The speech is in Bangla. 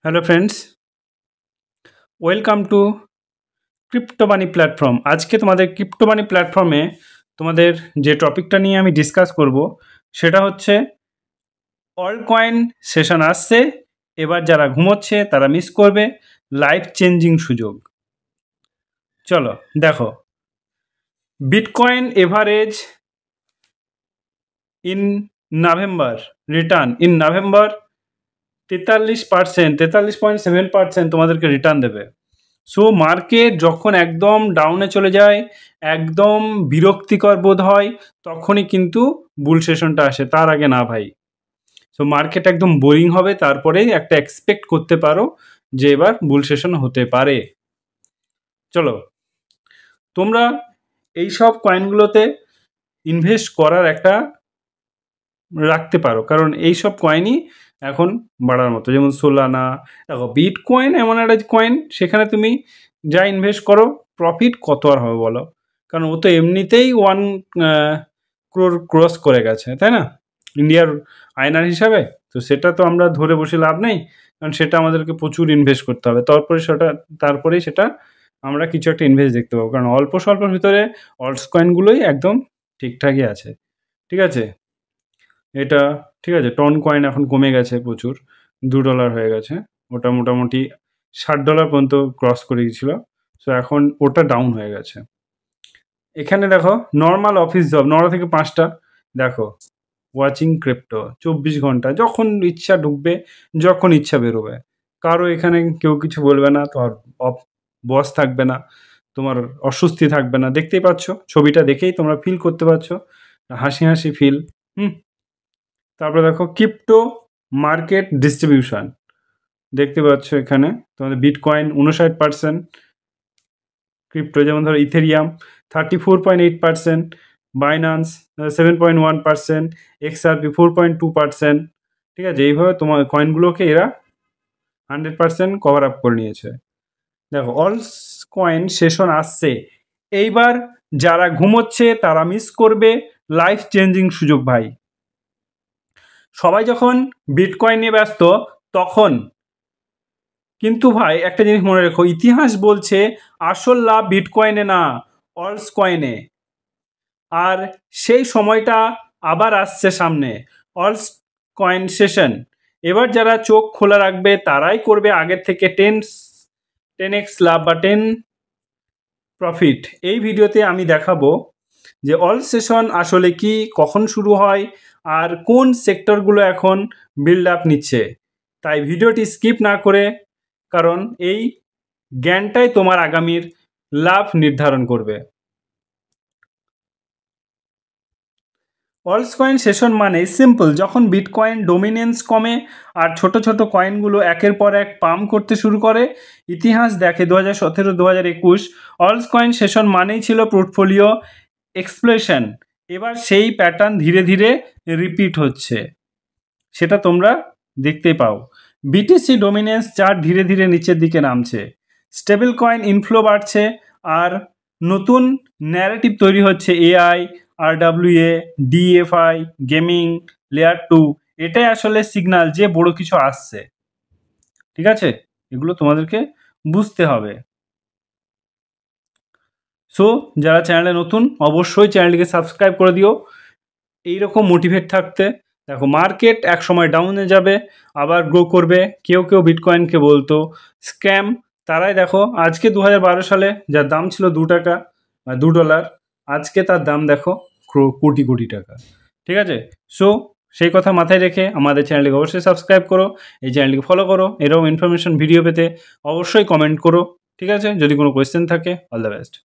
Hello friends, welcome to crypto money platform. আজকে তোমাদের ক্রিপ্টো মানি প্ল্যাটফর্মে তোমাদের যে টপিকটা নিয়ে আমি ডিসকাস করব সেটা হচ্ছে অল্ট কয়েন সেশন আসছে। এবার যারা ঘুমোচ্ছে তারা মিস করবে লাইফ চেঞ্জিং সুযোগ। চলো দেখো, bitcoin average in November return in November 43.7% তোমাদেরকে রিটার্ন দেবে। সো মার্কেট যখন একদম ডাউনে চলে যায়, একদম বিরক্তিকর বোধ হয়, তখনই কিন্তু বুল সেশনটা আসে, তার আগে না ভাই। সো মার্কেট একদম বোরিং হবে, তারপরেই একটা এক্সপেক্ট করতে পারো যে এবার বুল সেশন হতে পারে। চলো, তোমরা এইসব কয়েনগুলোতে ইনভেস্ট করার একটা রাখতে পারো, কারণ এইসব কয়েনই এখন বাড়ার মতো। যেমন সোলানা, দেখো বিটকয়েন এমন একটা কয়েন, সেখানে তুমি যা ইনভেস্ট করো প্রফিট কত আর হবে বলো, কারণ ও তো এমনিতেই 1 crore ক্রস করে গেছে, তাই না, ইন্ডিয়ার আয়নার হিসাবে। তো সেটা তো আমরা ধরে বসে লাভ নেই, কারণ সেটা আমাদেরকে প্রচুর ইনভেস্ট করতে হবে, তারপরেই সেটা আমরা কিছু একটা ইনভেস্ট দেখতে পাবো, কারণ অল্প স্বল্পের ভিতরে অল্টস কয়েনগুলোই একদম ঠিকঠাকই আছে। ঠিক আছে, এটা ঠিক আছে। টন কয়েন এখন কমে গেছে প্রচুর, $2 হয়ে গেছে। ওটা মোটামুটি $60 পর্যন্ত ক্রস করে গেছিলো। সো এখন ওটা ডাউন হয়ে গেছে। এখানে দেখো নর্মাল অফিস জব 9টা থেকে 5টা, দেখো ওয়াচিং ক্রিপ্টো 24 ঘন্টা, যখন ইচ্ছা ঢুকবে, যখন ইচ্ছা বেরোবে, কারো এখানে কেউ কিছু বলবে না, তোমার বস থাকবে না, তোমার অস্বস্তি থাকবে না। দেখতেই পাচ্ছ, ছবিটা দেখেই তোমরা ফিল করতে পারছো, হাসি হাসি ফিল। তারপরে দেখো ক্রিপ্টো মার্কেট ডিস্ট্রিবিউশন, দেখতে পাচ্ছ এখানে তোমাদের বিটকয়েন 59%, ক্রিপ্টো যেমন ধরো ইথেরিয়াম 34.8%, বাইন্যান্স 7.1%, XRP 4.2%। ঠিক আছে, এইভাবে তোমার কয়েনগুলোকে এরা 100% কভার আপ করে নিয়েছে। দেখো অলস কয়েন সেশন আসছে, এইবার যারা ঘুমোচ্ছে তারা মিস করবে লাইফ চেঞ্জিং সুযোগ ভাই। সবাই যখন বিটকয়েন নিয়ে ব্যস্ত, তখন কিন্তু ভাই একটা জিনিস মনে রেখো, ইতিহাস বলছে আসল লাভ বিটকয়েনে না, অলস কয়েনে। আর সেই সময়টা আবার আসছে সামনে, অলস কয়েন সেশন। এবার যারা চোখ খোলা রাখবে তারাই করবে আগের থেকে 10x লাভ বা 10 প্রফিট। এই ভিডিওতে আমি দেখাবো যে অল সেশন আসলে কি, কখন শুরু হয়, আর কোন সেক্টরগুলো এখন বিল্ড আপ নিচ্ছে। তাই ভিডিওটি স্কিপ না করে, কারণ এই জ্ঞানটাই তোমার আগামীর লাভ নির্ধারণ করবে। অলস কয়েন সেশন মানে সিম্পল, যখন বিটকয়েন ডোমিনেন্স কমে আর ছোট ছোট কয়েনগুলো একের পর এক পাম্প করতে শুরু করে। ইতিহাস দেখে 2017, 2021 অলস কয়েন সেশন মানেই ছিল পোর্টফোলিও এক্সপ্লোশন। এবার সেই প্যাটার্ন ধীরে ধীরে রিপিট হচ্ছে, সেটা তোমরা দেখতে পাও। বিটিসি ডোমিনেন্স চার্ট ধীরে ধীরে নিচের দিকে নামছে, স্টেবল কয়েন ইনফ্লো বাড়ছে, আর নতুন ন্যারেটিভ তৈরি হচ্ছে এআই, আরডাব্লিউএ, ডিএফআই, গেমিং, লেয়ার 2। এটাই আসলে সিগনাল যে বড় কিছু আসছে। ঠিক আছে, এগুলো তোমাদেরকে বুঝতে হবে। সো যারা চ্যানেলে নতুন, অবশ্যই চ্যানেলটিকে সাবস্ক্রাইব করে দিও এইরকম মোটিভেট থাকতে। দেখো মার্কেট এক সময় ডাউনে যাবে, আবার গ্রো করবে। কেউ কেউ বিটকয়েনকে বলতো স্ক্যাম, তারাই দেখো আজকে 2012 সালে যার দাম ছিল $2 বা $2, আজকে তার দাম দেখো কোটি কোটি টাকা। ঠিক আছে, সো সেই কথা মাথায় রেখে আমাদের চ্যানেলটিকে অবশ্যই সাবস্ক্রাইব করো, এই চ্যানেলটিকে ফলো করো, এরকম ইনফরমেশন ভিডিও পেতে অবশ্যই কমেন্ট করো। ঠিক আছে, যদি কোনো কোয়েশ্চেন থাকে, অল দ্য বেস্ট।